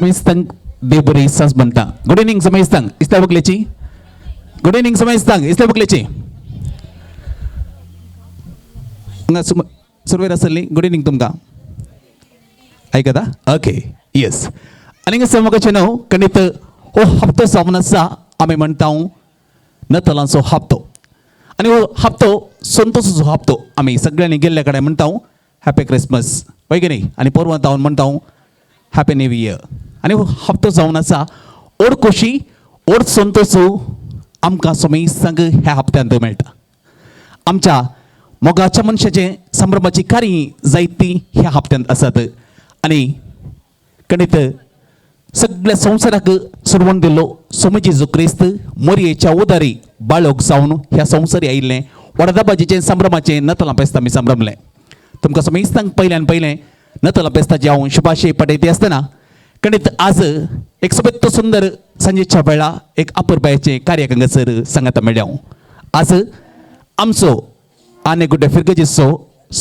Samaistang Deburi Sas Banta. Good evening, Samaistang. Isla Baklechi. Good evening, Samaistang. Isla Baklechi. Survey Rasali. Good evening, Tumka. Aikada? Okay. Yes. Aning sa mga channel, kanito o hapto sa manasa ame mantaong natalan so hapto. Ani o hapto suntos so hapto ame सगळ्यांनी गेल्याकडे म्हणताव happy Christmas होय की नाही आणि पूर्व तावन म्हणताव happy new year आणि हप्तो जावन आसा ओड खोशी ओड संतोष आमकां सोमय संग ह्या हप्त्यांत मेळटा आमच्या मोगाच्या मनशाचे संभ्रमाची कार्य जायती ह्या हप्त्यांत आसात आणि कणित सगळ्या संवसाराक सोडवून दिल्लो सोमय जेजू क्रिस्त मोरयेच्या उदारी बाळोक जावन ह्या संवसारी आयिल्लें वडदाबाजीचे संभ्रमाचे नतलां फेस्त आमी संभ्रमलें तुमकां सोमय दिसतांक पयल्यान नतलां फेस्ताची हांव शुभाशय पटयती आसतना कणित आज एक सोबेत्तो सुंदर सांजेच्या वेळा एक अपुरबायेचे कार्य हांगासर सांगता मेळ्ळें आज आमचो आने गुड्डे फिरगजीचो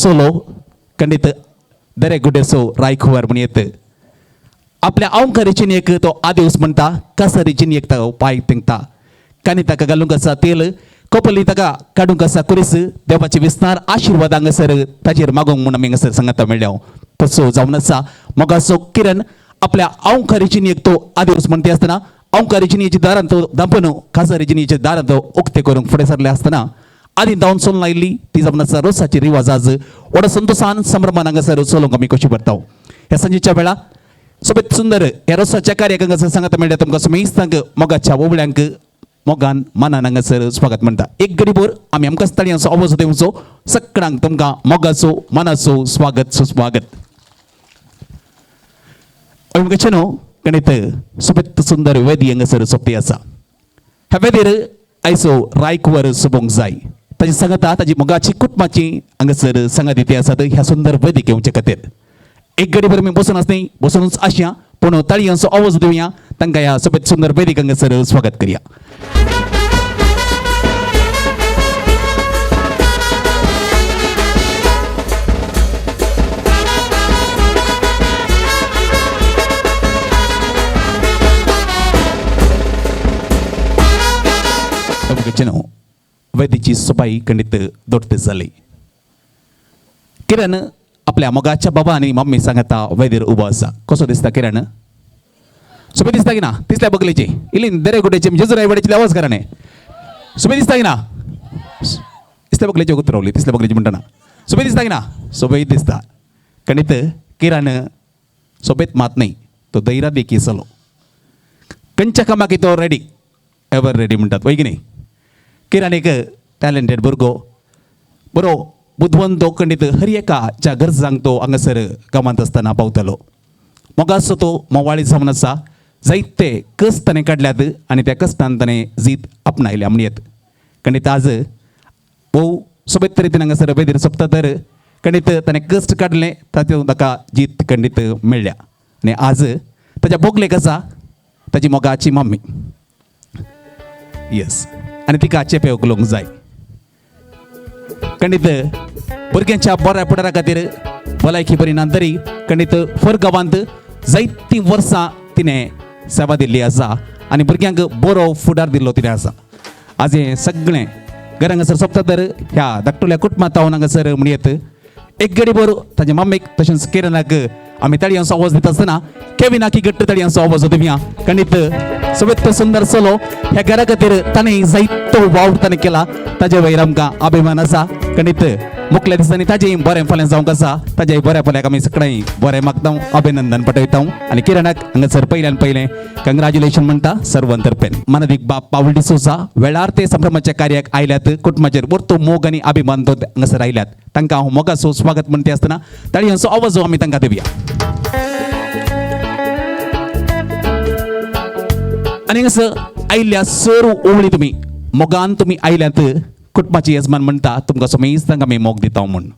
सोलो कणित दरे गुड्डेचो रायखुवार म्हण येत आपल्या अवंकारीची एक तो आदिवस म्हणटा कासारीची एक तो पाय तेंगता कानी ताका घालूंक आसा तेल कोपली ताका काडूंक आसा कुरीस देवाचे विस्तार आशिर्वाद हांगासर ताचेर मागोंक म्हूण आमी हांगासर सांगता मेळ्ळें तसो जावन आसा मोगाचो किरण आपल्या अवंकारीची एक तो आदिवस म्हणटे आसतना अवंकारीची दारांत तो दांपून कासारीची दारांत तो उक्ते करूंक फुडें सरले आसतना आदी धांवन सोन लायिल्ली ती जावन आसा रोसाची रिवाज आज व्हड संतोशान संभ्रमान हांगासर चलोवंक आमी कशी करता ह्या सांजेच्या वेळा सोबत सुंदर ह्या रोसाच्या कार्याक हांगासर सांगता मेळटा तुमकां सोमेस्तांक मोगाच्या ओवळ्यांक मोगान मानान हांगासर स्वागत म्हणटा एक गडीभर आमी आमकां ताळयांचो आवाज दिवचो सगळ्यांक तुमकां मोगाचो मनाचो स्वागत सुस्वागत न्हू गणित सोबत सुंदर वेदी हांगासर सोंपती आसा ह्या वेदीर आयचो रायकुंवर सोबोंक जाय ताची सांगता ताजी मोगाची कुटुंबाची हांगासर सांगात दिती आसात ह्या सुंदर वेदी घेवचे खातीर एक घडी भर मी बसून असते बसूनच आशया पूण ताळयांचो आवाज दिवया तांकां ह्या सोबत सुंदर वेदीक हांगासर स्वागत करया वेदीची सफाई खंडित दोडते जाली किरण आपल्या मोगाच्या बाबा आणि मम्मी सांगता वैदीर उबो आसा कसो दिसता किरण सोबे दिसता की ना तिसल्या बगलेची इल्ली दरे गुड्याची जेजू रायवाड्याची आवाज कराने सोबे दिसता की ना तिसल्या बगलेची उतरवली तिसल्या बगलेची म्हणटाना सोबे दिसता की ना सोबे दिसता खंडित किरण सोबेत मात नाही तो दैरा देखी चलो कंच्या कामाक तो रेडी एवर रेडी म्हणटात वय की नाही किरण एक टॅलेंटेड भुरगो बरो बुधवन तो खंडित हर एकाच्या गरजांक तो हांगासर गांवांत आसतना पावतलो मोगाचो तो मोवाळी जावन आसा जायते कश्ट ताणें काडल्यात आनी त्या कश्टान ताणें जीत आपणायल्या म्हणयत खंडित आज भोव सोबेत तरेन हांगासर वेदीर सोंपता तर खंडित ताणें कश्ट काडलें तातूंत ताका जीत खंडित मेळ्ळ्या आनी आज ताच्या बोगलेक आसा ताची मोगाची मम्मी येस आनी तिका चेपे उखलूंक जाय खंडित भुरग्यांच्या बऱ्या फुडारा खातीर भलायकी बरी ना तरी खंडित फर गांवांत जायतीं वर्सां तिणें सेवा दिल्ली आसा आनी भुरग्यांक बरो फुडार दिल्लो तिणें आसा आज हें सगळें घर हांगासर सोंपता तर ह्या धाकटुल्या कुटुंबांत हांव हांगासर म्हणयत एक घडी भर ताच्या मम्मीक तशेंच किरणाक आमी ताळयांचो आवाज दिता आसतना केविनाकी घट्ट ताळयांचो आवाज दिवया खंडित सोबत सुंदर चलो ह्या घरा खातीर ताणें जायतो वाव ताणें केला ताजे वयर आमकां अभिमान आसा खंडित मुखल्या दिसांनी ताजें बरें फाल्यां जावंक आसा ताज्या बऱ्या फाल्याक आमी सगळीं बरें मागता अभिनंदन पटयता आनी किरणाक हांगासर पयल्यान पयलें कंग्रॅच्युलेशन म्हणटा सर्वांतर्फेन मानदीक बाप पावल डिसोजा वेळार ते संभ्रमाच्या कार्याक आयल्यात कुटुंबाचेर परतो मोग आनी अभिमान तो हांगासर आयल्यात तांकां हांव मोगाचो स्वागत म्हणटे आसतना ताळयांचो आवाज आमी तांकां दिवया आनी हांगासर आयिल्ल्या सर ओवळी तुमी मोगान तुमी आयल्यात कुटुंबाची येजमान म्हणटा तुमकां सोमेस्तांक आमी मोग दिता म्हूण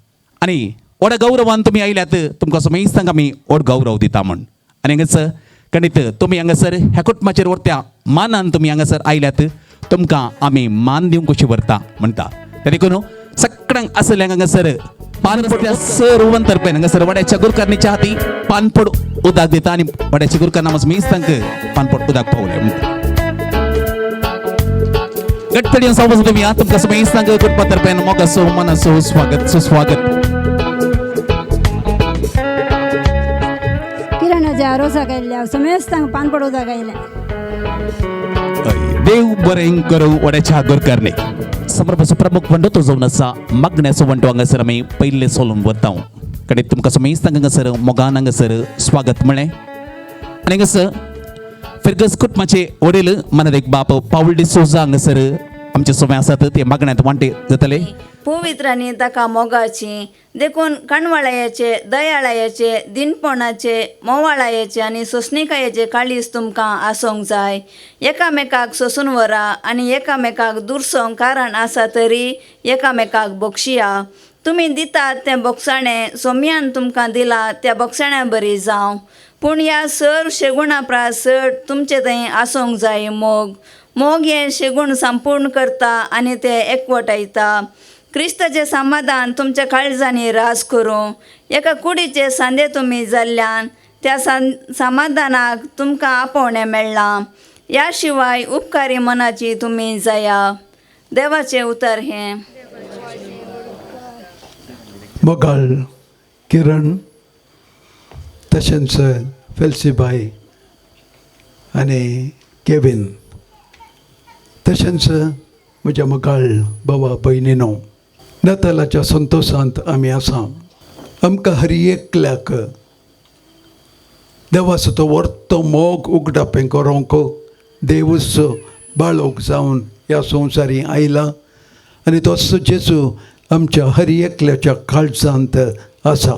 आनी व्हड गौरवान तुमी आयल्यात तुमकां सोमेस्तांक आमी व्हड गौरव दिता म्हूण आनी हांगासर खंडित तुमी हांगासर ह्या कुटुंबाचेर व्हरत्या मानान तुमी हांगासर आयल्यात तुमकां आमी मान दिवंक कशी व्हरता म्हणटा देखून सगळ्यांक असल्या हांगासर पानपडच्या सर्वांतर्फे हांगासर वड्याच्या गुरकारणीच्या हाती पानपड उदाक दिता आणि वड्याच्या गुरकार नामच मीच तांकां पानपड उदाक पावले म्हणटा गटतडी सावज तुम्ही तुमकां समेज तांकां कुटुंबा तर्फेन मोगासो मनासो स्वागत सुस्वागत किरणाच्या रोसा गायल्या समेज तांकां पानपड उदाक गायल्या देव बरें करूं वड्याच्या गुरकारणी समर्पसो प्रमुख वंडो तो जावन आसा मागण्याचो वंडो हांगासर आमी पयले सोलून वता कडेन तुमकां समेज तांकां हांगासर मोगान हांगासर स्वागत म्हळें आनी हांगासर फिरगस कुटुंबाचे वडील मनादेक बाप पाऊल डिसोजा हांगासर आमचे सोमे आसात ते मागण्यात वांटे जातले पवित्रांनी ताका मोगाची देखून कणवाळायाचे दयाळायाचे दिनपणाचे मोवाळायाचे आनी सोसणिकायेचे काळीज तुमकां आसूंक जाय एकामेकाक सोसून व्हरा आनी एकामेकाक दुरसोंक कारण आसा तरी एकामेकाक बक्षिया तुमी दितात तें बोगसाणें सोम्यान तुमकां दिलां त्या बोगसाण्या बरी जावं पूण ह्या सर शेगुणा प्रासट तुमचे थंय आसूंक जाय मोग हें शेगूण संपूर्ण करता आनी ते एकवटायता क्रिस्ताचें समाधान तुमच्या काळजांनी रास करूं एका कुडीचे सांदे तुमी जाल्ल्यान त्या समाधानाक तुमकां आपोवणें मेळ्ळां ह्या शिवाय उपकारी मनाची तुमी जाया देवाचें उतर हें मोगाळ किरण तशेंच फेल्सीबाई आनी केविन तशेंच म्हज्या मोगाळ भावा भयणीनो नातालाच्या संतोशांत आमी आसा आमकां हर एकल्याक देवाचो तो वर्तो मोग उगडापें करूंक देवूच बाळोक जावन ह्या संवसारी आयला आनी तोच जेजू आमच्या हर एकल्याच्या काळजांत आसा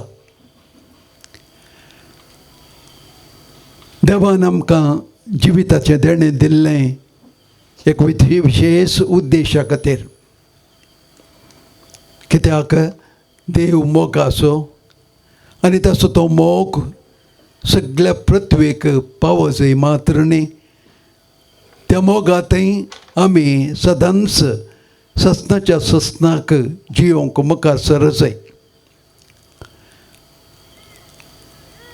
देवान आमकां जिविताचें देणें दिल्लें एक विशेष उद्देशा खातीर कित्याक देव मोग आसो आनी ताचो तो मोग सगळ्या पृथ्वीक पावो जाय मात्र न्ही त्या मोगांतय आमी सदांच ससनाच्या ससनाक जियोंक मुखार सर जाय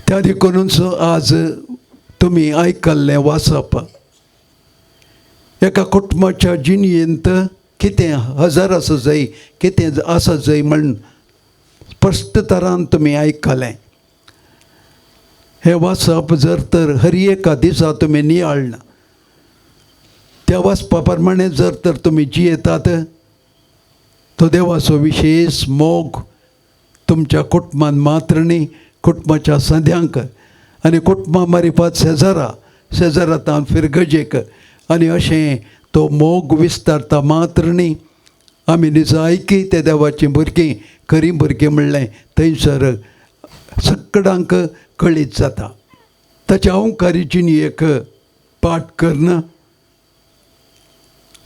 त्या देखूनच आज तुमी आयकल्लें वाचप एका कुटुंबाच्या जिणयेंत कितें हजार आसा जाय कितें आसा जाय म्हण स्पश्ट तरान तुमी आयकलें हें वाचप जर तर हर एका दिसा तुमी नियाळना त्या वाचपा प्रमाणे जर तर तुमी जियेतात तो देवाचो विशेष मोग तुमच्या कुटुंबान मात्र न्ही कुटुंबाच्या सद्यांक आनी कुटुंबा मारिफात शेजारांतान फिरगजेक आनी अशें तो मोग विस्तारता मात्र न्ही आमी निजायकी ते देवाचीं भुरगीं खरीं भुरगीं म्हणलें थंयसर सगळ्यांक कळीत जाता ताच्या अवंकारी जिणयेक पाठ करना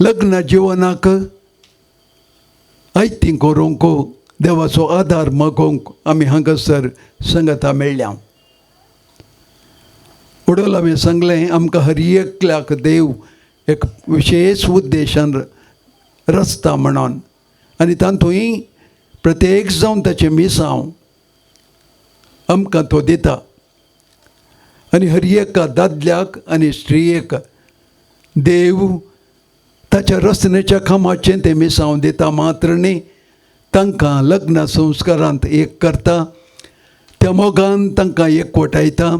लग्न जिवनाक आयतीं करूंक देवाचो आदार मागोवंक आमी हांगासर संगता मेळ्ळ्या उडोल हांवें सांगलें आमकां हर एकल्याक देव एक विशेष उद्देशान रचता म्हणून आनी तातूंय प्रत्येक जावन ताचें मिसांव आमकां तो दिता आनी हर एका दादल्याक आनी स्त्रियेक देव ताच्या रचनेच्या खामाचें तें मिसांव दिता मात्र न्ही तांकां लग्न संस्कारांत एक करता त्या मोगान तांकां एकवटायता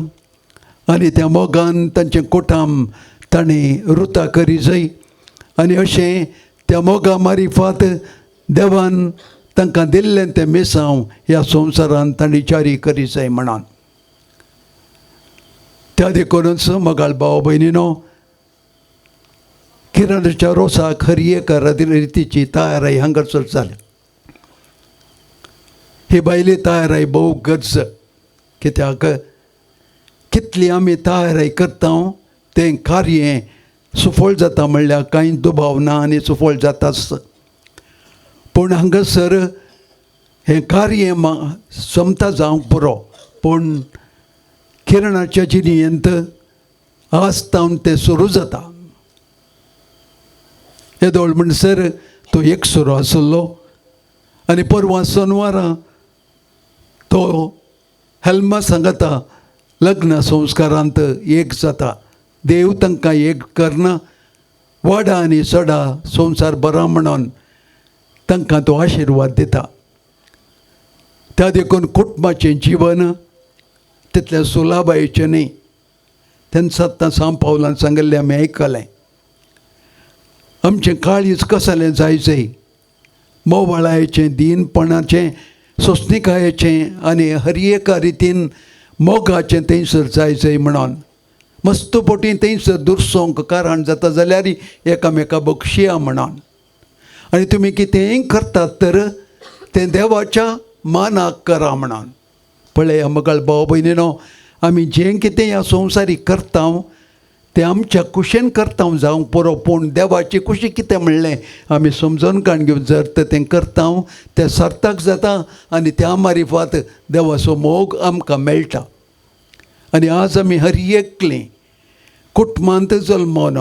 आनी त्या मोगान तांचें कुटुंब ताणें रुता करी जाय आनी अशें त्या मोगा मारिफात देवान तांकां दिल्लें तें मिसांव ह्या संवसारांत तांणी जारी करी जाय म्हणून त्या देखूनच मोगाळ भाव भयणीनो किरणाच्या रोसाक हर एका रितीची तयारी हांगासर जाली ही बायली तयारी भोव गरज कित्याक कितली आमी तयारी करता तें कार्य सुफळ जाता म्हणल्यार कांय दुबाव ना आनी सुफळ जाताच पूण हांगासर हें कार्य समता जावंक पुरो पूण किरणाच्या जिणयेंत आज तावन तें सुरू जाता येदोळ म्हणसर तो एक सुरू आसलो आनी परवां शेनवारा तो हेल्मा सांगता लग्न संस्कारांत एक जाता. देव तांकां एक करना, वाडा आनी सडा संवसार बरा म्हणून तांकां तो आशिर्वाद दिता. त्या देखून कुटुंबाचें जीवन तितलें सुलाबायेचें न्ही. तेन्ना सत्ता सांब पावलान सांगिल्लें आमी आयकलें. आमचें काळीज कसलें जायचें, मोवाळायेचें, दीनपणाचें, सोंसणिकायेचें आनी हर एका रितीन मोगाचें थंयसर जायचें म्हणून मस्तपोटी थंयसर दुरसोंक कारण जाता जाल्यार एकामेका बक्षिया म्हणून. आनी तुमी कितेंय करतात तर तें देवाच्या मानाक करा म्हणून. पळय मगळ भाव भयणीनो, आमी जें कितें ह्या संवसारीक करता तें आमच्या कुशेन करता जावंक पुरो, पूण देवाची कुशी कितें म्हणलें आमी समजून काण घेवन जर तें करता तें सार्थक जाता आनी त्या मारिफात देवाचो मोग आमकां मेळटा. आनी आज आमी हर एकलें कुटुंबांत जल्मोन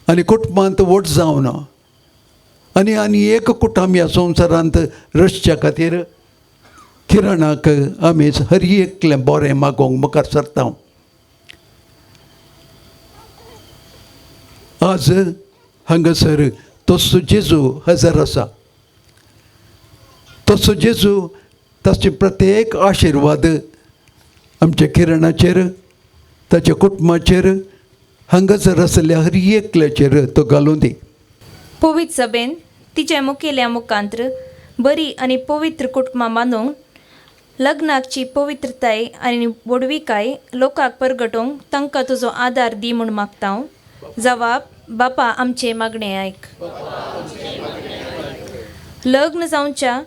आनी कुटुंबांत वट जावन आनी एक कुटुंब ह्या संवसारांत रचच्या खातीर किरणाक आमी हर एकलें बरें मागोवंक मुखार सरता. आज हांगासर तसो जेजू हजर आसा. तसो जेजू ताचे प्रत्येक आशिर्वाद आमच्या किरणाचेर, ताच्या कुटुंबाचेर, हांगासर आसलेल्या हर एकल्याचेर तो घालूं दी. पवित्र सभेन तिच्या मुखेल्या मुखांत्र बरी आनी पवित्र कुटुंबां बांदूंक लग्नाची पवित्रताय आनी वडविकाय लोकांक परगटोवंक तांकां तुजो आदार दी म्हूण मागता हांव. जवाब: बापा आमचें मागणें आयक. लग्न जावच्या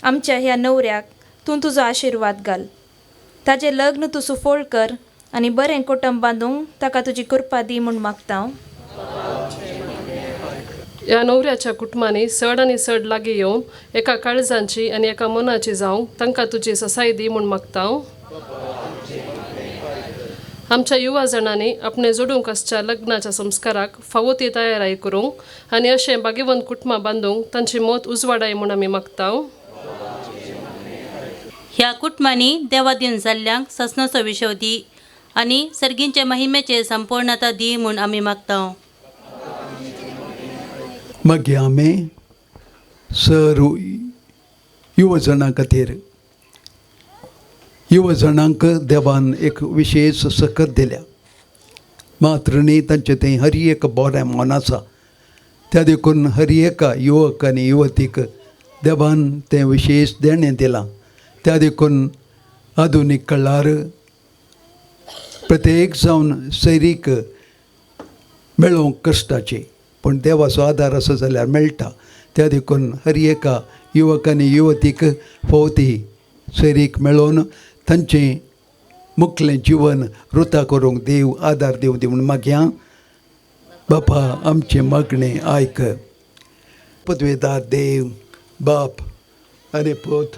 आमच्या ह्या न्हवऱ्याक तूं तुजो आशिर्वाद घाल. ताजें लग्न तूं सुफोळ कर आनी बरें कुटुंब बांदूंक ताका तुजी कृपा दी म्हूण मागता हांव. ह्या न्हवऱ्याच्या कुटुंबांनी चड आनी चड लागीं येवन एका काळजांची आनी एका मनाची जावंक तांकां तुजी ससाय दी म्हूण मागता हांव. आमच्या युवा जाणांनी आपणे जोडूंक आसच्या लग्नाच्या संस्काराक फावो ती तयारी करूंक आनी अशें भाग्यवंत कुटुंबां बांदूंक तांची मत उजवाडाय म्हूण आमी मागता हांव. ह्या कुटुंबांनी देवादीन जाल्ल्यांक ससनाचो विशव दी आनी सर्गींचे महिमेचे संपूर्णता दी म्हूण आमी मागता. मागीर आमी सर युवजणां खातीर युवजणांक देवान एक विशेश सकत दिल्या. मात्र न्ही तांचें तें हर एक बरें मन आसा. त्या देखून हर एका युवक आनी युवतीक देवान तें विशेश देणें दिलां. त्या देखून आधुनीक काळार प्रत्येक जावन सैरीक मेळोवंक कश्टाची, पूण देवाचो आदार आसा जाल्यार मेळटा. त्या देखून हर एका युवक आनी युवतीक फावती सैरीक मेळोवन तांचें मुखलें जिवन रुता करूंक देव आदार दिवं दी म्हूण मागया. बापा आमचें मागणें आयक. पदवेदार देव, बाप आनी पूत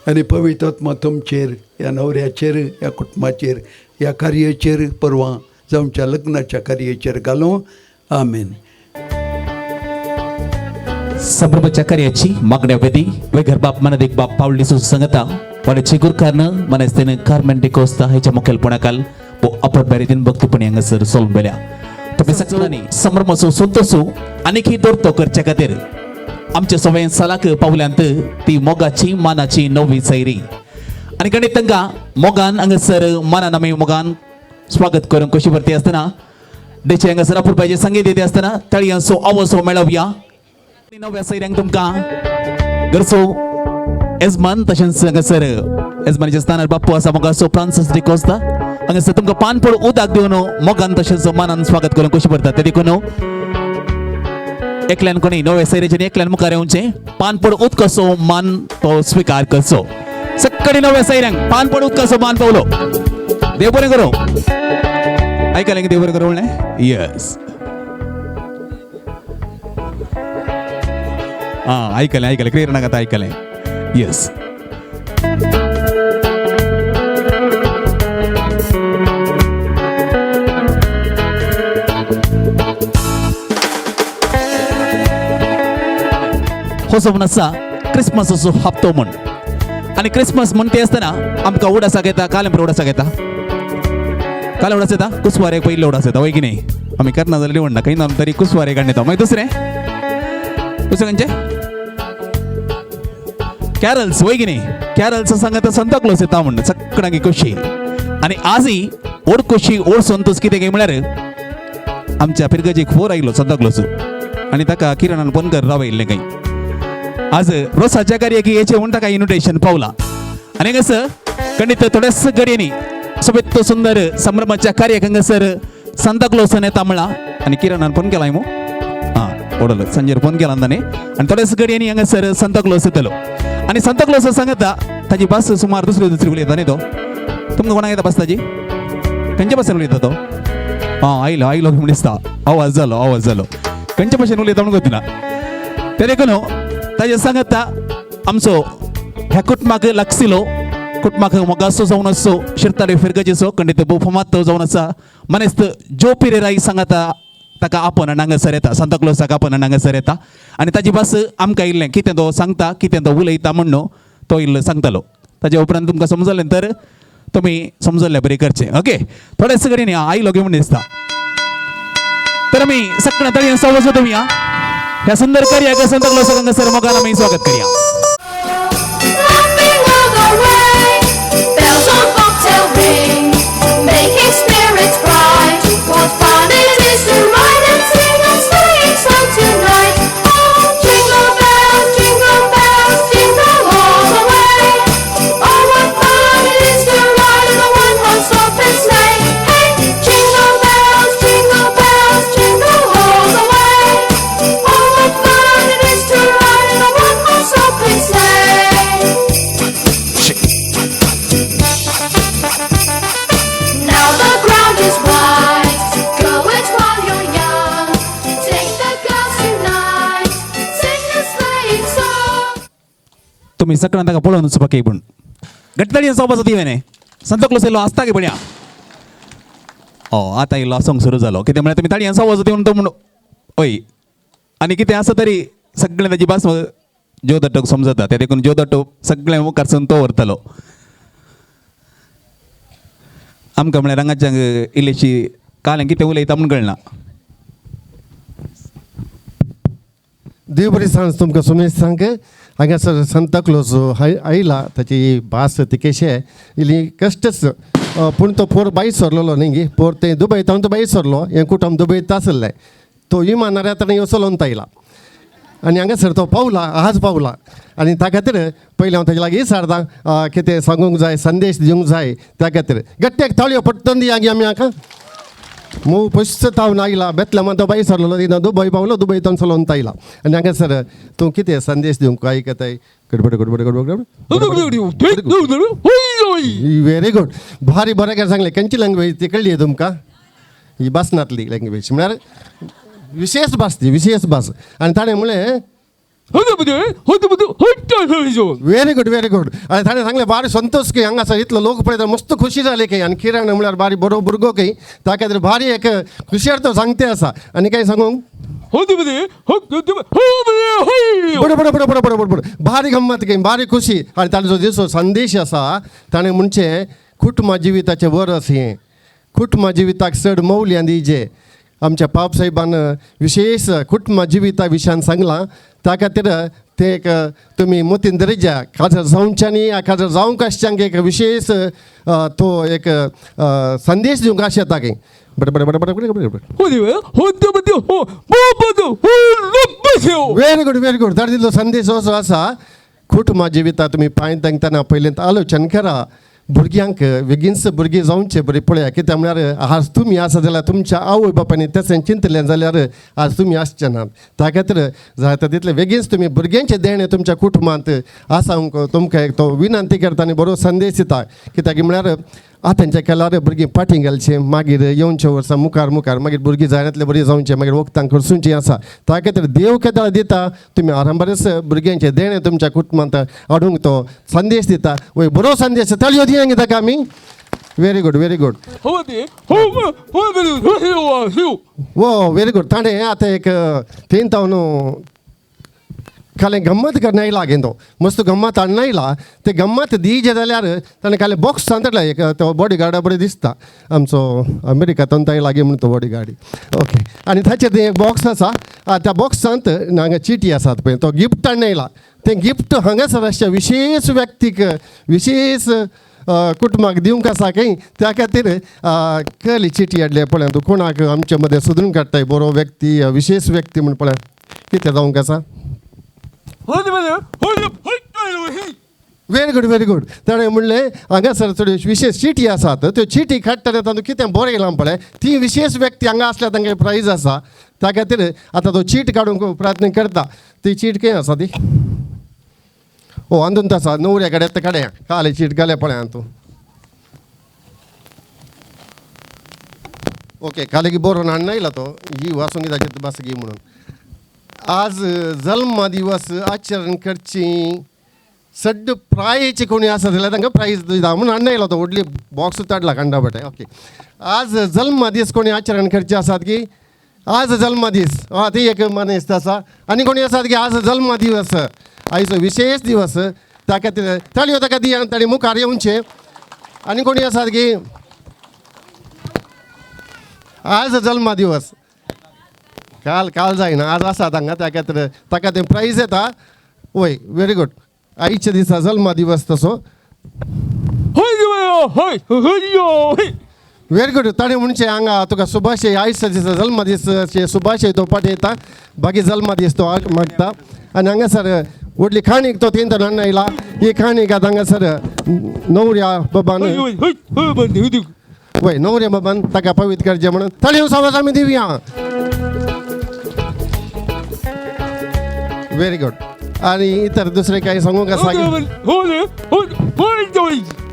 आनी पवित्र आत्मा तुमचेर, ह्या न्हवऱ्याचेर, ह्या कुटुंबाचेर, ह्या कार्याचेर, परवां जावच्या लग्नाच्या कार्याचेर घालूं. आमेन. संभ्रमाच्या कार्याची मागण्या वेदी वेगर बाप मनदिक बाप पावली सुसंगता वाड्याची गुरकारनं मनस्तेन कार्मेन डिकोस्ता हेच्या मुखेलपणाखाल वो अपर बेरीतीन भक्तीपणी हांगासर सोलबेल्या. तुम्ही सगळ्यांनी संभ्रमाचो संतोसो आनीकय दौरतो करचे खातीर आमच्या सवयेन सालाक पावल्यांत ती मोगाची मानाची नवी सैरी आनी गणित तांकां मोगान हांगासर मानान आमी मोगान स्वागत करूंक कशी भरती आसतना डेचे हांगासर अपुरबायचे संगीत दिते आसतना तळयांचो आवाजो मेळवया. नव्या सैऱ्यांक तुमकां गरसो येजमान तशेंच हांगासर येजमानाच्या स्थानार बाप्पू आसा मोगाचो फ्रांसीस डिकोस्ता हांगासर तुमकां पानपड उदक दिवन मोगान तशेंच मानान स्वागत करूंक कशी भरता. ते देखून एकल्यान कोणी नव्या सैरेच्यानी एकल्यान मुखार येवचें, पानपड उदकाचो मान तो स्विकार करचो. सक्कडी नव्या सैऱ्यांक पानपड उदकाचो मान पावलो. देव बरें करूं. आयकलें देव बरें करूं. यस ऐकलें क्लियर नाका ऐकलें. येस हो सपन आसा क्रिसमसाचो हप्तो म्हण आनी क्रिसमस म्हणते आसतना आमकां उडासाक येता कालेंबर उडासाक येता काल उडास येता कुसवारेक पयलीं उडास येता वय की न्ही आमी करना जाल्यार निवडना काही ना तरी कुसवारेक हाडून येता मागीर दुसरें खंयचें कॅरल्स वय की न्ही कॅरल्स सांगता सांता क्लॉज येता म्हण सगळ्यांक खोशी आनी आजय ओड खोशी ओड संतोश कितें काय म्हळ्यार आमच्या पिरगजीक फोर आयलो सांता क्लॉज आनी ताका किरणान पनकर रावयल्लें काही आज रोसाच्या कार्याक याचे म्हण ताका इन्विटेशन पावला आनी हांगासर खंडीत थोड्याच घडयेनी सोबेत सुंदर संभ्रमाच्या कार्याक हांगासर सांता क्लॉसान येता म्हणला आनी किरणान फोन केलाय मो हां ओडलो संजेर फोन केला ताणें आनी थोड्याच घडयेनी हांगासर सांता क्लॉज येतलो आनी सांता क्लॉज सांगता ताजी भास सुमार दुसरी उलयता न्ही तो तुमकां कोणाक येता भास ताजी खंयच्या भाशेन उलयता तो आयलो म्हणून दिसता आवाज जालो खंयच्या भाशेन उलयता म्हणून ना ते देखून ताजे सांगता आमचो ह्या कुटुंबाक लागसिलो कुटुंबाक मोगासो जावन आसो शिरताल्यो फिरगजीचो खंडीत भोव फामाद तो जावन आसा मनेस्त जो पिरेराई सांगता ताका आपणान हांगासर येता सांता क्लॉजाक आपणान हांगासर येता आनी ताजी भास आमकां इल्लें कितें तो सांगता कितें तो उलयता म्हण न्हू तो इल्लो सांगतालो ताजे उपरांत तुमकां समजलें तर तुमी समजल्लें बरें करचें ओके थोडेच कडेन आयलो घेवन दिसता तर आमी सगळ्या तळयेन स्वागत करया ह्या सुंदर कार्याक सांता क्लॉजाक हांगासर मोगान आमी स्वागत करया Bells on bobtail ring, making spirits bright. What fun it is to ride and sing a sleighing song tonight! Oh, jingle bells, jingle all the way. Oh, what fun it is to ride in a one-horse open sleigh! Hey, jingle bells, jingle all the way. Oh, what fun it is to ride in a one-horse open sleigh! Now the ground is wide, go it while you're young. Take the girls tonight, sing a sleighing song. तुम्ही सगळ्यांना ताका पळोवन वचपाक येय पूण गट्टडीन सोबत दिवेने Santa Claus येयलो आसता गे बड्या आतां इल्लो सॉंग सुरू जालो कितें म्हळ्यार तुमी ताळयेन सोबत दिवन तो म्हण हय आनी कितें आसा तरी सगळें ताजी भास ज्यो दट्टोक समजता ते देखून ज्यो दट्टो सगळें मुखारसून तो व्हरतलो आमकां म्हळ्यार हांगाच्यान इल्लीशी कालें कितें उलयता म्हूण कळना देव बरी सांज तुमकां सुमेश सांग हांगासर सांता क्लॉज आयला ताची भास ती कशी इल्ली कश्टच पूण तो पोर बाईस सरलेलो न्ही पोर ते दुबय तो बाईस सरलो हें कुटुंब दुबयत आसलें तो विमानार येताना असो लोंत आयला आनी हांगासर तो पावला आज पावला आनी त्या खातीर पयलीं हांव ताजे लागीं विचारतां कितें सांगूंक जाय संदेश दिवंक जाय त्या खातीर गट्ट्याक ताळयो पट्टन दिया गे आमी हाका मोव पयस तावन आयला बेतलेमान तो बाई सरलो तिना दुबय पावलो दुबय तो चलोवन आयला आनी हांगासर तूं कितें संदेश दिवंक आयकताय गडबड गडबड गडबड व्हेरी गुड भारी बरें काय सांगलें खंयची लँग्वेज ती कळ्ळी तुमकां ही भासनातली लँग्वेज म्हळ्यार विशेष भास ती विशेष भास आनी ताणें म्हळें व्हेरी गुड आनी ताणें सांगलें बारी संतोश की हांगासर इतलो लोक पळयता मस्त खुशी जाली की आनी किरण म्हळ्यार बारी बरो भुरगो की त्या खातीर बारी एक खुशयार तो सांगते आसा आनी काय सांगूंक बरोबर भारी गंमत की बारी खुशी आनी ताजो जो संदेश आसा ताणें म्हणचे कुटुंबा जिविताचें वरस हें कुटुंबा जिविताक चड मौल्य दिजे आमच्या पाप साहेबान विशेष कुटुंबा जिविता विशयान सांगलां त्या खातीर ते एक तुमी मतीन दरिजा काजर जावच्यांनी काजर जावंक आसच्यांक एक विशेष तो एक संदेश दिवंक आसता की व्हेरी गुड ताणें दिल्लो संदेश असो आसा कुटुंबा जिविता तुमी पांय तेंगतना पयलीं आलोचन करा भुरग्यांक बेगीनच भुरगीं जावचे बरें पळया कित्याक म्हळ्यार आज तुमी आसा जाल्यार तुमच्या आवय बापायनी तशें चिंतलें जाल्यार आज तुमी आसचे नात त्या खातीर जाता तितलें बेगीनच तुमी भुरग्यांचें देणें तुमच्या कुटुंबांत आसांक तुमकां एक तो विनंती करता आनी बरो संदेश दिता कित्याक म्हळ्यार आतांच्या केल्यार भुरगीं फाटीं गेलचें मागीर येवचे वर्सां मुखार मागीर भुरगीं जायनातले बरीं जावचें मागीर वखदां करसूचीं आसा त्या खातीर देव केदाळ दिता तुमी आरांबरच भुरग्यांचें देणें तुमच्या कुटुंबांत हाडूंक तो संदेश दिता वय बरो संदेश ताळयो दिया गे ताका आमी व्हेरी गुड वो व्हेरी गुड ताणें आतां एक थंय तावन खाली गम्मत करना लागेन तो मस्त गम्मत हाडना ते गम्मत दीजे जाल्यार ताणें खाली बॉक्स सांतला एक तो बॉडी गार्डा बरें दिसता आमचो अमेरिकांतून ताई लागीं म्हणून तो बॉडी गार्डी ओके आनी ताचेर एक बॉक्स आसा त्या बॉक्सांत हांगा चिटी आसात पळय तो गिफ्ट हाडना तें गिफ्ट हांगासर अशें विशेष व्यक्तीक विशेष कुटुंबाक दिवंक आसा खंय त्या खातीर कहली चिटी हाडल्या पळय तूं कोणाक आमचे मदें सोदून काडटाय बरो व्यक्ती विशेष व्यक्ती म्हण पळय कितें जावंक आसा व्हेरी गुड ताणें म्हणलें हांगासर थोड्यो विशेष चिटी आसात त्यो चिटी काडटना तातूंत कितें बरयलां पळय ती विशेष व्यक्ती हांगा आसल्या तांकां प्रायज आसा त्या खातीर आतां तो चीट काडूंक प्रयत्न करता ती चीट खंय आसा ती ओ अंदून आसा न्हवऱ्या कडेन काड्या काले चीट घाल्या पळय तूं ओके काले बरोवन हाडना तो ही वाचून ताचेर बस घे म्हणून आज जल्म दिवस आचरण करची सड्ड प्रायेचे कोणी आसा जाल्यार तांकां प्रायज दिता म्हणून हाडना तो व्हडली बॉक्स काडला कांडा बटे ओके आज जल्म दीस कोणी आचरण करचे आसात की आज जल्म दीस ती एक मनीस आसा आनी कोणी आसात की आज जल्म दिवस आयचो विशेष दिवस त्या खातीर ताळयो ताका दिया ताणी मुखार येवचे आनी कोणी आसात की आज जल्म दिवस काल जायना आज आसा हांगा त्या खातीर ताका तें प्रायज येता वय व्हेरी गुड आयच्या दिसा जल्म दिवस तसो व्हेरी गुड ताणें म्हणचे हांगा तुका सुभाषय आयच्या दिसा जल्म दिसाचे सुभाषय तो पाठयता बाकी जल्म दीस तो मागता आनी हांगासर व्हडली खाणीक तो तेंतन हाडना ही खाणीक आतां हांगासर न्हवऱ्या बाबान वय न्हवऱ्या बाबान ताका पवित्र करचें म्हणून ताळयो सावास आमी दिवया व्हेरी गुड आणि इतर दुसरे काही सांगू का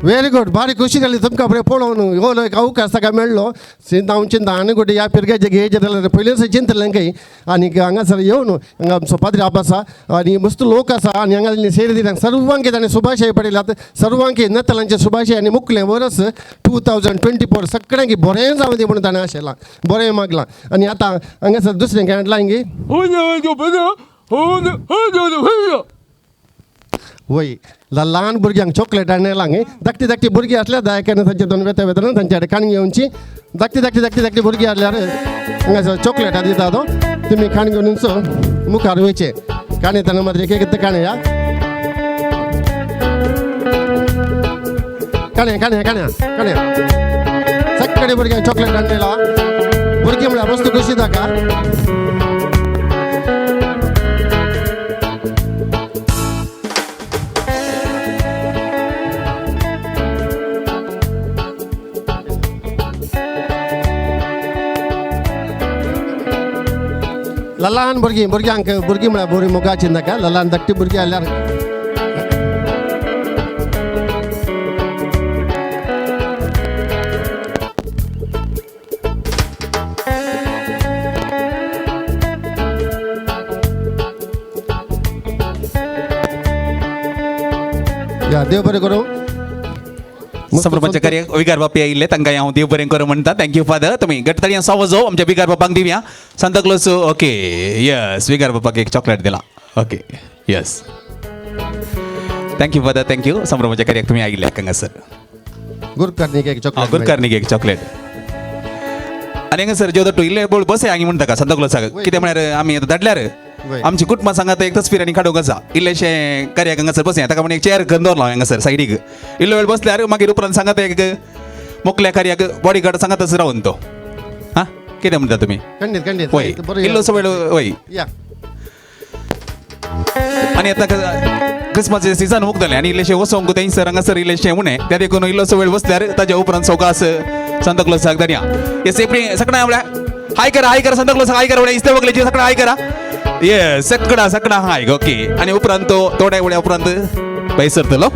व्हेरी गुड बारीक खुशी जाली तुमकां बरें पळोवन हो एक अवकाश ताका मेळ्ळो हांव चिंता आनी गोटे ह्या पिरग्याचे घेयचे जाल्यार पयलींच चिंतलें खंय आनी हांगासर येवन हांगा आमचो पाद्री आप आसा आनी मस्त लोक आसा आनी हांगा सेरी दिल्यांक सर्वांक ताणें शुभाशय पडयल्यात सर्वांक नेतलांचे शुभाशय आनी मुखलें वर्स 2024 सगळ्यांक बरें जावं दी म्हणून ताणें आशेलां बरें मागलां आनी आतां हांगासर दुसरें काय हाडलां हिंगी वय ल्हान भुरग्यांक चॉकलेट हाडलें हांगे धाकटी भुरगीं आसल्यार दायकान तांचे दोन वेता तांचे कडेन काणयो येवची धाकटी भुरगीं आसल्यार हांगासर चॉकलेटां दिता तो तुमी काण घेवन मुखार वयचे काणे ताणें मात्र एक एक काणे या काण्या सगळे भुरग्यांक चॉकलेट हाडलेला भुरगीं म्हळ्यार मस्त खुशी जाका ल्हान भुरग्यांक भुरगीं म्हळ्यार बरी मोगाची नाका ल्हान धाकटी भुरगीं आल्यार या देव बरें करूं संभ्रमाच्या कार्याक विकार बापी आयिल्ले तांकां हांव देव बरें करूं म्हणटा थँक्यू फादर तुमी गटतळी सावजो आमच्या विकार बापाक दिवया सांता क्लॉज ओके यस विकार बापाक एक चॉकलेट दिला okay yes thank you father thank you संभ्रमाच्या कार्याक तुमी आयिल्ले हांगासर गुरकारनीक एक चॉकलेट गुरकारनीक एक चॉकलेट आनी हांगासर जो तो इल्ले बोल बसे हांगी म्हणटा सांता क्लॉजाक कितें म्हळ्यार आमी आतां धाडल्यार आमची कुटुंबां सांगात एक तस्वीर आनी काडूंक आसा इल्लेशें कार्याक हांगासर बसया ताका म्हणून एक चेअर करून दवरलो हांगासर सायडीक इल्लो वेळ बसल्यार मागीर उपरांत सांगात एक मोकल्या कार्याक बॉडी गार्ड सांगातच रावन तो हां कितें म्हणटा तुमी खंडीत वय इल्लोसो वेळ वय या आनी आतां क्रिस्मसाचें सिजन मुक्तलें आनी इल्लेशें वसोंक थंयसर हांगासर इल्लेशें उणें त्या देखून इल्लोसो वेळ बसल्यार ताच्या उपरांत सवकास सांता क्लॉजाक धरया हे सेपडी सगळ्यां म्हळ्यार हाय करा सांता क्लॉजाक हाय करा इस्ते वगलेची सगळ्यां हाय करा ये सगळा हाय ओके आणि उपरांत तो थोड्या वेळा उपरांत भायर सरतलो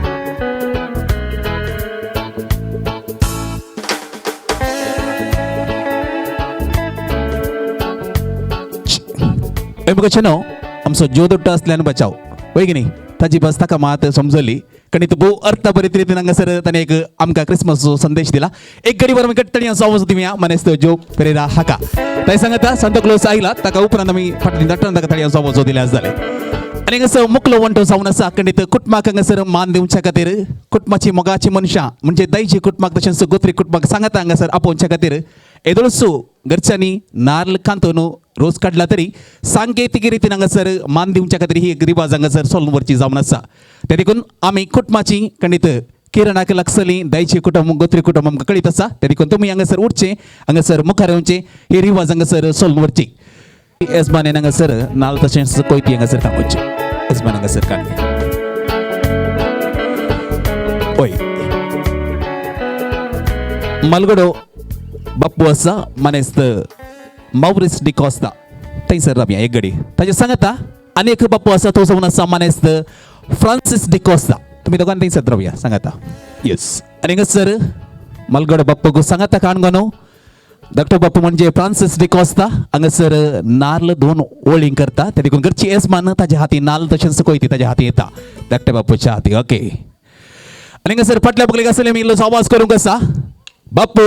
न्हू आमचो जीव दोट्टो आसल्यान बचाव वय की न्ही ताची बस ताका मात समजली कारण तो भोव अर्थ बरे तरेन हांगासर ताणें एक आमकां क्रिस्मसाचो संदेश दिला एक गरीब आमी कट्टणी सावज दिवया मनेस जो पेरेरा हाका थंय सांगता सांता क्लॉज आयला ताका उपरांत आमी फाटलीं धाडटाना ताका ताळयो सावज दिल्यार जालें आणि हांगासर मुकलो वंटो जावन आसा खंडीत कुटुंबाक हांगासर मान दिवच्या खातीर कुटुंबाची मोगाची मनशां म्हणजे दैची कुटुंबाक तशेंच गोत्री कुटुंबाक सांगता हांगासर आपोवच्या खातीर येदोळसो घरच्यांनी नाल्ल कांतून रोज काडला तरी सांकेतीक रितीन हांगासर मान दिवच्या खातीर ही एक रिवाज हांगासर चलून व्हरची जावन आसा ते देखून आमी कुटुंबाची खंडीत किरणाक लागसली दैची कुटुंब गोत्री कुटुंब आमकां कळीत आसा ते देखून तुमी हांगासर उठचे हांगासर मुखार येवचे ही रिवाज हांगासर चलून व्हरची येजमानेन हांगासर नाल्ल तशेंच कोयती हांगासर कांगोवची येजमान हांगासर काडली ओय मलगडो बाप्पू आसा मानेस्त मौरिस डिकॉस्ता थंयसर रावया एक घडी ताजे सांगता आनी एक बाप्पू आसा तो जावन आसा मानेस्त फ्रांसीस डिकॉस्ता तुमी दोगांनी थंयसर रावया सांगता येस आनी हांगासर मलगडो बाप्पूक सांगता काणगोनो धाकटो बाप्पू म्हणजे फ्रांसीस डिकॉस्ता हांगासर नाल्ल 2 ओळीं करता ते देखून घरची येजमान ताज्या हाती नाल्ल तशेंच कोयती ताज्या हाती येता धाकट्या बाप्पूच्या हाती ओके आनी हांगासर फाटल्या बगलेक आसले आमी इल्लोसो आवाज करूंक आसा बाप्पू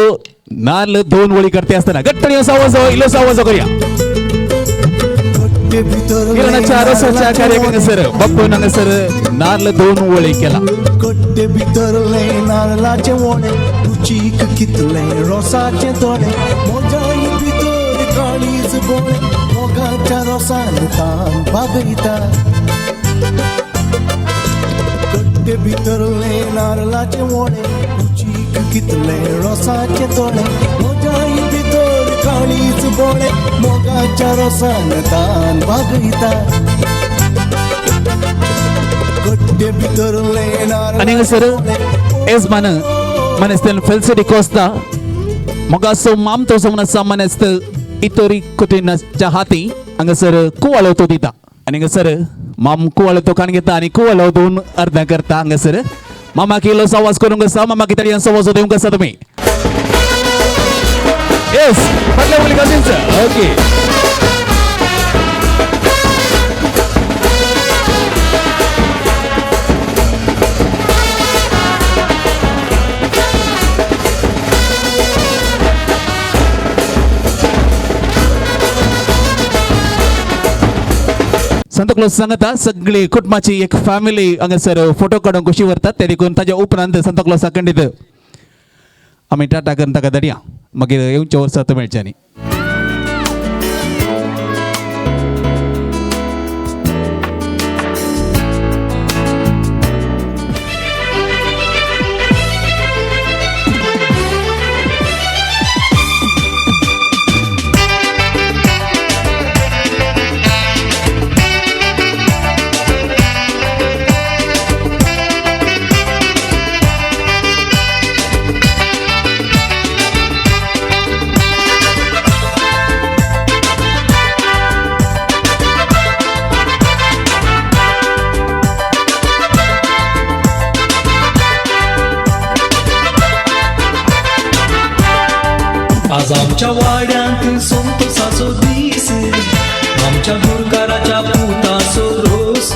नाल्ल 2 ओळी करते आसतना घट्टणी असो आवाज इल्लोसो आवाज करूया किरणाच्या रसाच्या कार्याक हांगासर बाप्पून हांगासर नाल्ल 2 ओळी केला कट्टे भितरले नाल्लाचे वोडे रुचीक कितले रोसाचे तोडे मोजाई भितर काळीज बोळे मोगाच्या रोसान तान बागयता कट्टे भितरले नाल्लाचे वोडे रुचीक कितले रोसाचे तोडे मोजाई भितर काळीज बोळे मोगाच्या रोसान तान बागयता आणि हांगासर येजमान मानेस्त फेल्सो डिकॉस्ता मोगासो मामतो जावन आसा मानेस्त इतोरी कुटिनाच्या हाती हांगासर कुवाळो तो दिता आनी हांगासर माम कुवाळो तो काण घेता आनी कुवाळो 2 अर्ध्या करता हांगासर मामाक इल्लोसो आवाज करूंक आसा मामाक इतल्यान आवाज दिवंक आसा तुमी येस फाटल्या बगलेक आसा ओके सांता क्लॉज सांगता सगळी कुटुंबाची एक फॅमिली हांगासर फोटो काडून कशी व्हरतात ते देखून ताच्या उपरांत सांता क्लॉजाक खंडीत आमी टाटा करून ताका धाडया मागीर येवच्या वर्सांत मेळच्यांनी आज आमच्या वाड्यांत संतोषाचो दीस आमच्या गुरकाराच्या पुताचो रोस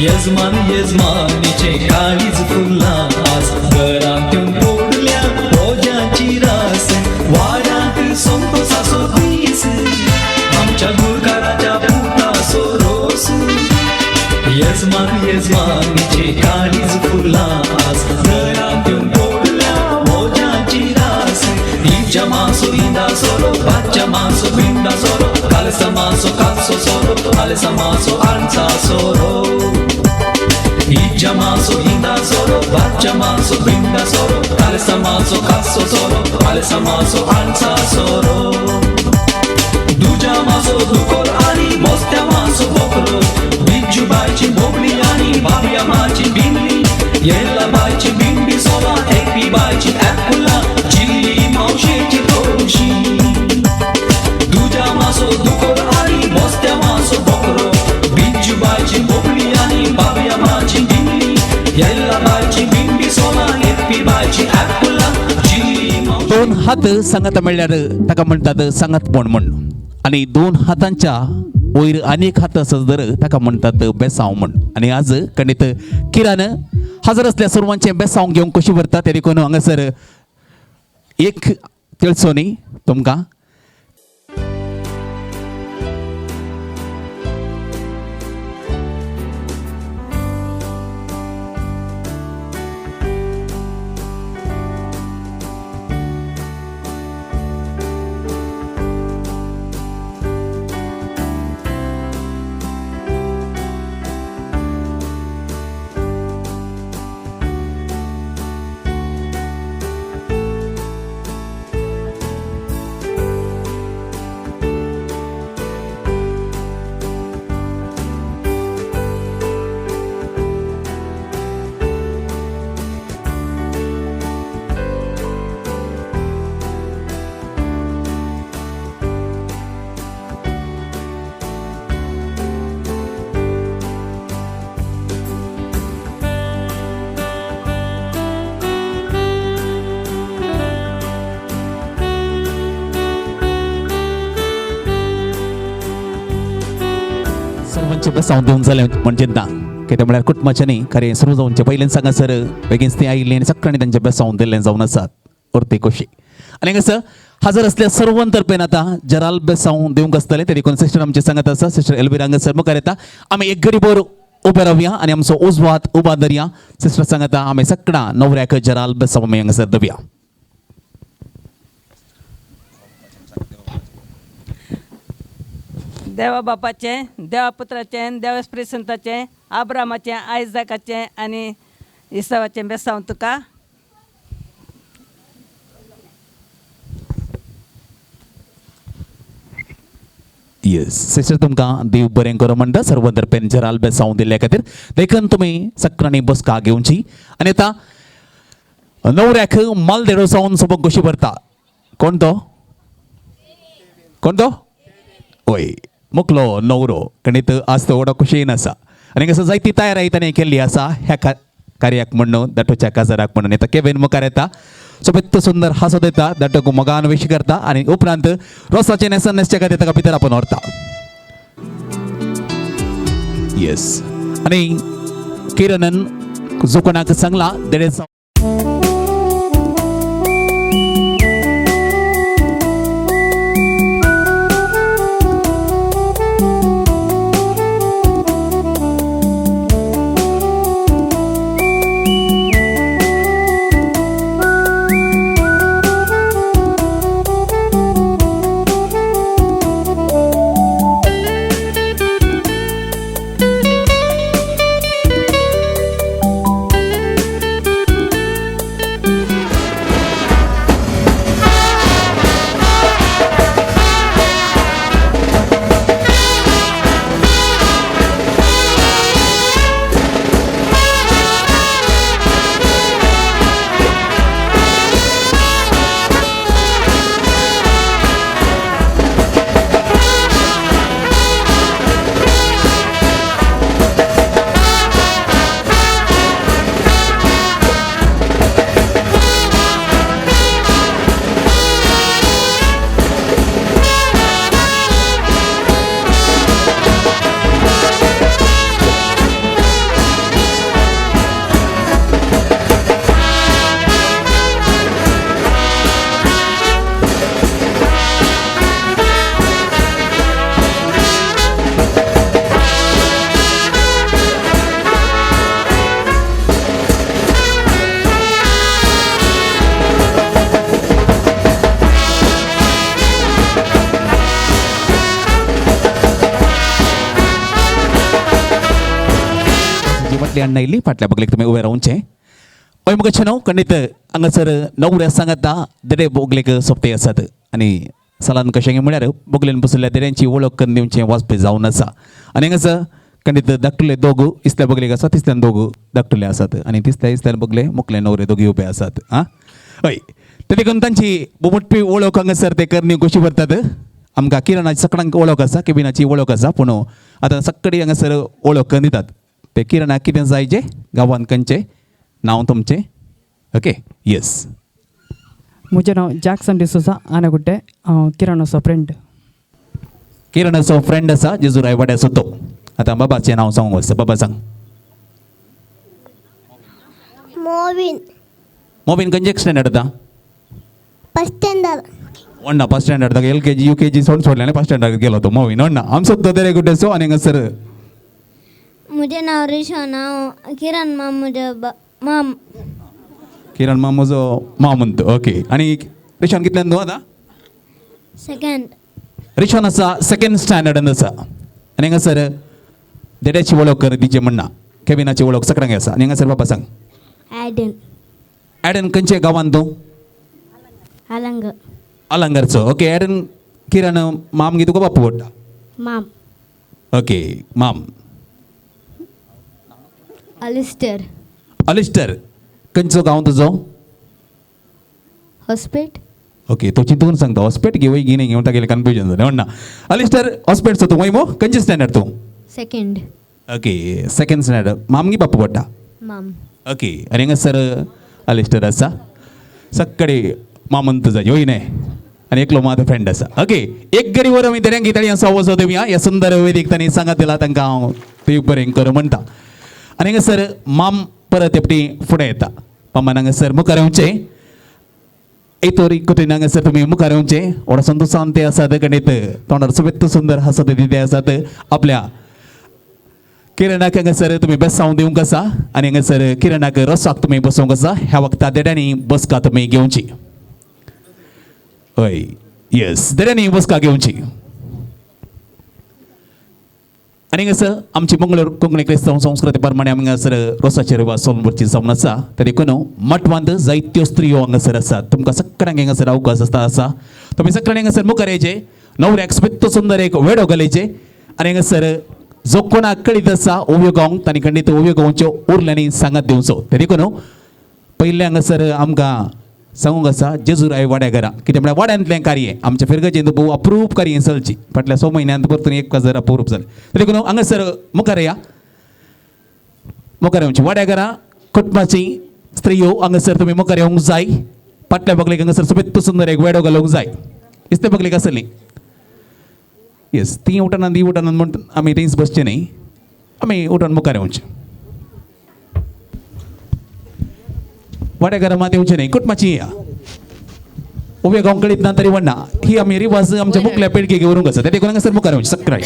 येजमान येजमानीचे काळीज फुलला आज घरांत येवन पडल्या भोज्याची रास वाड्यांत संतोषाचो दीस आमच्या गुरकाराच्या पुताचो रोस येजमान येजमानीचे काळीज फुलला आज घरांत येवन पडल्या भोज्याची रास Jamaso inda solo, bachamaso binda solo, kalsamaso kalso solo, alsamaso ansa solo. Jamaso inda solo, bachamaso binda solo, kalsamaso kalso solo, alsamaso ansa solo. Dujamaso dukol ani mostyamaso boklo, biju baichi bogli ani babya machi binli, yella baichi bimbi sola, ekbi baichi akula, jilli मावशेची Toshi तुझ्या मासो दुकोर आणि मोस्त्या मासो बोकरो बिजू बायची बोकडी आणि बाब्या माची बिंबी येल्ला बायची बिंबी सोना AP बायची ॲपला जिल्ली 2 हात सांगता म्हणल्यार ताका म्हणटात सांगतपण म्हण आणि 2 हातांच्या वयर अनेक हात आसत जर ताका म्हणटात बेसांव म्हण आणि आज खंडीत किरान हजर असल्या सर्वांचे बेसांव घेवंक कशी व्हरता ते देखून हांगासर एक तिळसोनी तुमकां जावनचे बेसांव दिवंक जालें म्हणजे ना कित्याक म्हळ्यार कुटुंबाचें न्ही खरें सुरू जावनचे पयलीं सांगा सर बेगीनच ती आयिल्लीं आनी सकाळीं तांचें बेसांव दिल्लें जावन आसात उरते कशी आनी हांगासर हजर असल्या सर्वांतर्फेन आतां जराल बेसांव दिवंक आसतलें ते देखून सिस्टर आमची सांगत आसा सिस्टर एल्विरा हांगासर मुखार येता आमी एक गरीबोर उबे रावया आनी आमचो उजवो हात उबा धरया सिस्टर सांगता आमी सगळ्यां नवऱ्याक जराल बेसांव आमी हांगासर दिवया. देवा बापाचें देवा पुत्राचें देवा स्प्रिसंताचें आब्रामाचें आयजाकाचें आनी इसावाचें बेसांव तुका येस सिस्टर तुमकां देव बरें करूं म्हणटा सर्वांतर्फेन जराल बेसांव दिल्ल्या खातीर देखून तुमी सकाळीं बसका घेवची आनी आतां नवऱ्याक माल देडो सावन सोबत कशी भरता कोण तो ओय मुकलो नवरो गणित आज तो व्हडो खुशयेन आसा आनी कसो जायती तयारी ताणें केल्ली आसा ह्या कार्याक म्हणून दाटोच्या काजाराक म्हणून येता केवेन मुखार येता सोबत सुंदर हांसो दिता दाटोक मोगान विश करता आनी उपरांत रोसाचें नेसन नेसच्या खातीर ताका भितर आपण व्हरता. येस आनी किरणन जो कोणाक सांगला देडे अण्णा इल्ली फाटल्या बगलेक तुमी उबे रावचें हय मुखार न्हू खंडीत हांगासर नवऱ्या सांगता देडे बोगलेक सोंपते आसात आनी सालान कशें म्हळ्यार बोगलेन बसयल्ल्या देड्यांची वळख करून दिवचें वाचपी जावन आसा आनी हांगासर खंडीत धाकटुले दोग इस्त्या बगलेक आसा तिसऱ्यान दोग धाकटुले आसात आनी इस्त्यान बगले मुखले नवरे दोगी उबे आसात आं हय ते देखून तांची बुमटपी वळख हांगासर ते करणी कशी भरतात आमकां किरणाची सकाळांक वळख आसा केबिनाची वळख आसा पूण आतां सक्कडी हांगासर वळख करून दितात ते किरणाक कितें जाय जें गांवांत खंयचें नांव तुमचें ओके येस म्हजें नांव जॅक्सन डिसोजा आनागुड्डे हांव किरणाचो फ्रेंड किरणाचो फ्रेंड आसा जेजूर आयवाड्याचो तो आतां बाबाचें नांव सांगूंक वचता बाबा सांग मोवीन खंयचे स्टँडर्ड आतां फर्स्ट स्टँडर्ड व्हडना फर्स्ट स्टँडर्ड LKG UKG सोडलें आनी फर्स्ट स्टँडर्ड गेलो तो मोवीन व्हडना आमचो तो तेरे गुड्डेचो आनी हांगासर म्हजें नांव रिशोन हांव किरण माम म्हजे माम किरण माम म्हजो मामंत ओके आनी रिशोन कितल्यान तूं आतां सेकंड रिशोन आसा सेकंड स्टँडर्डान आसा आनी हांगासर देड्याची वळख कर तिचे म्हणना केबिनाची वळख सगळ्यांक आसा आनी हांगासर बाबा सांग ॲडन ॲडन खंयचे गांवांत तूं आलंग आलंगरचो ओके ॲडन किरण माम गी तुका बापू पडटा माम ओके माम अलिस्टर अलिस्टर खंयचो गांव तुजो हॉस्पेट ओके तो चिंतून सांगता हॉस्पेट घे वय घे नाही घेवन तागेलें कन्फ्युजन जालें म्हणना अलिस्टर हॉस्पेटचो तूं वय मो खंयचे स्टँडर्ड तूं सेकंड ओके सेकंड स्टँडर्ड मामगी बापू पडटा माम ओके आनी हांगासर अलिस्टर आसा सक्कडे मामंत जाय वय न्हय आणि एकलो माझो फ्रेंड आसा ओके एक गरी वर आमी तेऱ्यांक ताणी असो आवाज देवया ह्या सुंदर वेदीक तांणी सांगत दिला तांकां हांव ते बरें कर म्हणटा आनी हांगासर माम परत एपटी फुडें येता मामान हांगासर मुखार येवचें एतोरी कुटीन हांगासर तुमी मुखार येवचें व्हडा संतोशान ते आसात गणित तोंडार सुबेत्त सुंदर हांसत दिते आसात आपल्या किरणाक हांगासर तुमी बेसांव दिवंक आसा आनी हांगासर किरणाक रसाक तुमी बसोवंक आसा ह्या वखता देड्यांनी बसका तुमी घेवची हय येस देड्यांनी बसका घेवची आनी हांगासर आमची मंगळूर कोंकणी क्रिस्तांव संस्कृती प्रमाणे आमी हांगासर रोसाची रिवाज सोलमुरची जावन आसा तरी देखून मठवांत जायत्यो स्त्रियो हांगासर आसात तुमकां सगळ्यांक हांगासर अवकाश आसा तुमी सगळ्यांनी हांगासर मुखार येवचे न्हवऱ्याक स्पित्त सुंदर एक वेडो घालयचे आनी हांगासर जो कोणाक कळीत आसा ओव्यो गावंक तांणी खंडीत ओव्यो गावच्यो उरल्यांनी सांगात दिवचो तरी देखून पयले हांगासर आमकां सांगूंक आसा जेजुराय वाड्याघरा कित्याक म्हळ्यार वाड्यांतलें कार्य आमच्या फिरगजेंत भोव अप्रूप कार्य चलची फाटल्या 6 म्हयन्यांत परतून एक हजार अप्रूप जालें तरी देखून हांगासर मुखार या मुखार येवची वाड्याघरा कुटुंबाची स्त्रियो हांगासर तुमी मुखार येवंक जाय फाटल्या बगलेक हांगासर सुबेत्त सुंदर एक वेडो घालूंक जाय इस्ते बगलेक आसली येस ती उठनात ही उठनात म्हण आमी थंयच बसचें न्ही आमी उठोन मुखार येवचें वाड्याघरा मात येवचें न्ही कुटुंबाची या उबे गांव कळीत ना तरी म्हणना ही आमी रिवाज आमच्या मुखल्या पिळगेक व्हरूंक आसा ते देखून हांगासर मुखार येवचें सगळ्यांक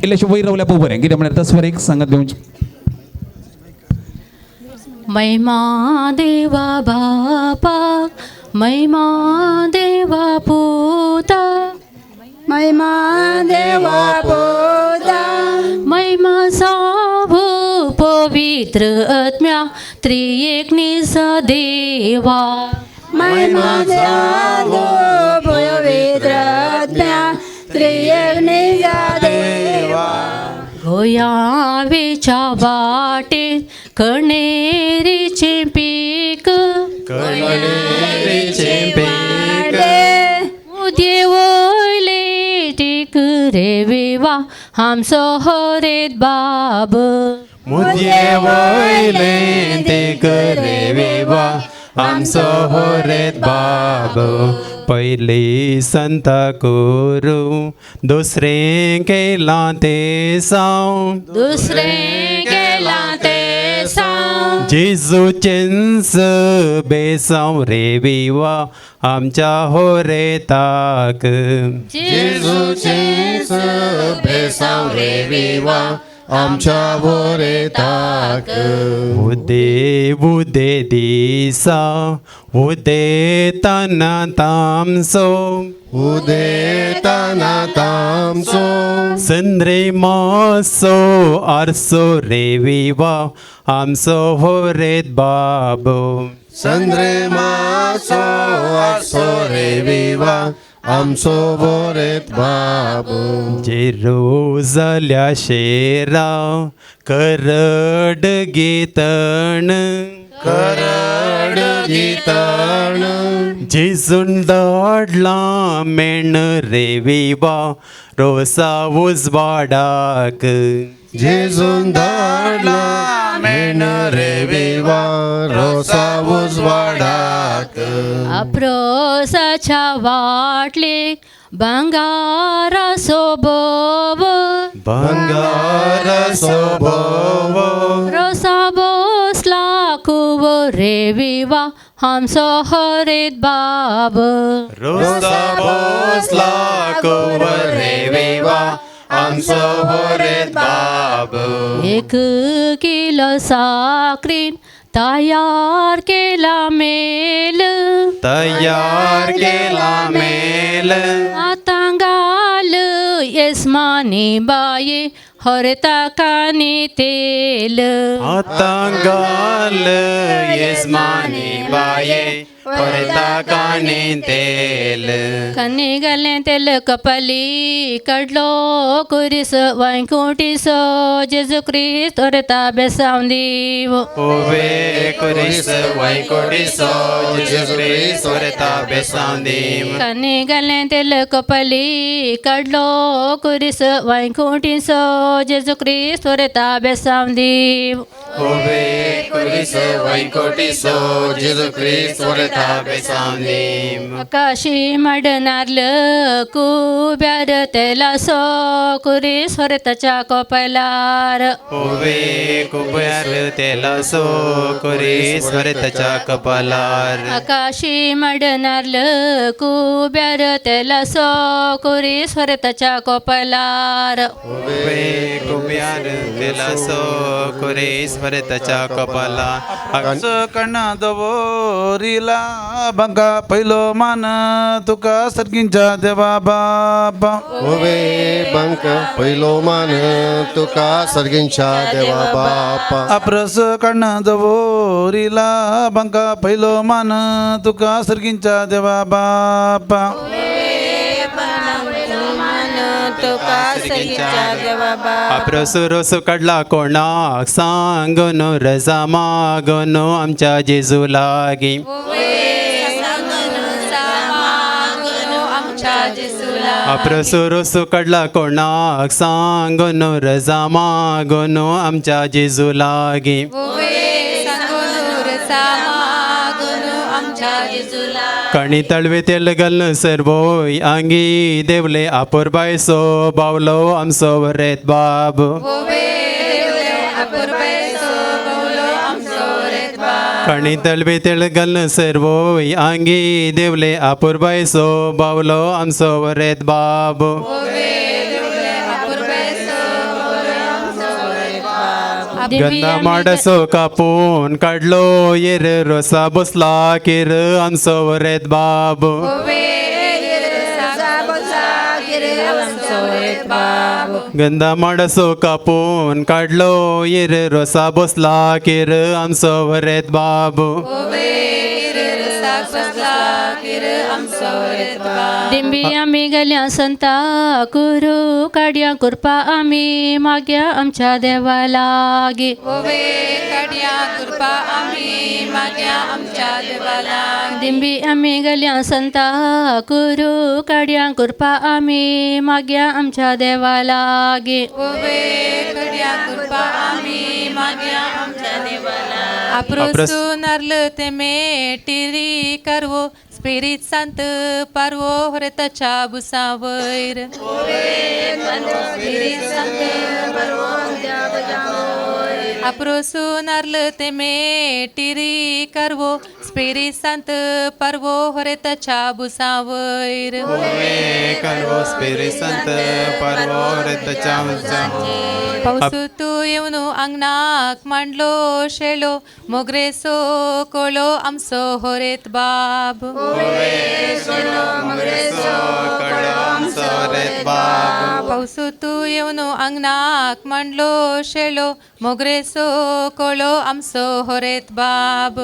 इल्लेशें वयर रावल्यार पळय बरें कित्याक म्हळ्यार तसवर एक सांगत घेवचें महिमा देवा बापाक महिमा देवा पुता महिमा देवा पोता महिमा साभू पवित्र आत्म्या त्रिएक निस देवा महिमा देवा पवित्र त्रिएक निज देवा गोयावेच्या वाटेत कणेरीचे पीक उदये वयले टीक रे विवा आमचो हरेत बाब मुदये वयले टीक रे विवा आमचो हरेत बाब पयली संत करू दुसरें केलां ते साव दुसरें केलां ते साव जेजू चेंस बेसांव रे विवा आमच्या होरेताक जेजू चेंस बेसांव रे विवा आमच्या होरेताक उदे दिसा उदे तना तामसो उदे तना तामसो संद्रे मासो आरसो रे विवा आमचो होरेत बाबो संद्रे मासो आसो रे विवा आमचो होरेत बाबो जेरुसल्या शेरा करड गितण करड गितण जेजून धाडला मेण रे विवा रोसा उजवाडाक जेजून धाडला मेण रे विवा रोसा उजवाडाक अप्रोसाच्या वाटलेक बंगारा सोबोव बंगार सोबोव रोसा बोसला कुव रे विवा आमचो हरेत बाब रोसा बोसला कुव रे विवा आमचो होरेत बाब 1 किलो साखरीन तयार केला मेल तयार केला मेल आता घाल येसमानी बाये हरताकानी तेल आता घाल येसमानी बाये ಹೊರೆತ ಕಾಣಿಂತೇಲ್ ಕಣ್ಣಿಗಲ್ಲೆ ತೆಲ್ ಕಪಲಿ ಕಡ್ಲೋ ಕುರಿಸ ವೈಕುಂಟಿಸೋ ಜೇಸು ಕ್ರಿಸ್ತ ಹೊರೆತ ಬೆಸಾಂದೀವು ಓವೆ ಕುರಿಸ ವೈಕೋಟಿಸೋ ಜೇಸು ಕ್ರಿಸ್ತ ಹೊರೆತ ಬೆಸಾಂದೀಮ್ ಕಣ್ಣಿಗಲ್ಲೆ ತೆಲ್ ಕಪಲಿ ಕಡ್ಲೋ ಕುರಿಸ ವೈಕುಂಟಿಸೋ ಜೇಸು ಕ್ರಿಸ್ತ ಹೊರೆತ ಬೆಸಾಂದೀವು ಓವೆ ಕುರಿಸ ವೈಕೋಟಿಸೋ ಜೇಸು ಕ್ರಿಸ್ತ ಹೊರೆತ ಬೆಸಾಂದೀಮ್ आकाशी मडनारलं कुब्यार तेला सो कुरी स्वरताच्या कोपलार ओवे कुबयार तेला सो कुरीस वरतच्या कपालार आकाशी मडनारलं कुब्यार तेला सो कुरी स्वरताच्या कोपलार ओवे कुबयार तेला सो कुरीस वरतच्या कपाला अक्स कणा दवोरीला बंगा पहिलो मान तुका सर्गींच्या देवा बापा ओवे बंक पहिलो मान तुका सर्गींच्या देवा बापा अप्रस कणा दवोरीला बंगा पहिलो मान तुका सर्गींच्या देवा बापा अप्रसुरोसु कडला कोणाक सांगनो रजा मागनो आमच्या जेजू लागी अप्रसुरोसु कडला कोणाक सांगनो रजा मागनो आमच्या जेजू लागी कणी तळवे तेल घालून सर्वोय आंगी देवले आपोर बायसो बावलो आमचो वरेत बाब कणी तळवे तेल घालून सर्वोय आंगी देवले आपोर बायसो बावलो आमचो वरेत बाब गंदा माडसो कापून काढलो येर रोसा बसला केर आमचो वरेत बाब गंदा माडसो कापून काढलो येर रोसा बसला केर आमचो वरेत बाब डिंबी आम्ही गेल्या संता कुरू काड्या कृपा आम्ही माग्या आमच्या देवा लागी डिंबी आम्ही गेल्या संता कुरू काड्या कृपा आम्ही माग्या आमच्या देवा लागी अप्रोसू नारल ते मेटिरी करवो स्पिरिट संत परवो हरतच्या बुसावैर अप्रोसू नारल ते मेटिरी करवो स्पिरिट संत परवो हरतच्या बुसावैर पावसू तू येऊन अंगणाक मांडलो शेलो मोगरेसो कोलो आमचो होरेत बाब पावसू तू येऊन अंगणाक मांडलो शेलो मोगरेसो कोलो आमचो होरेत बाब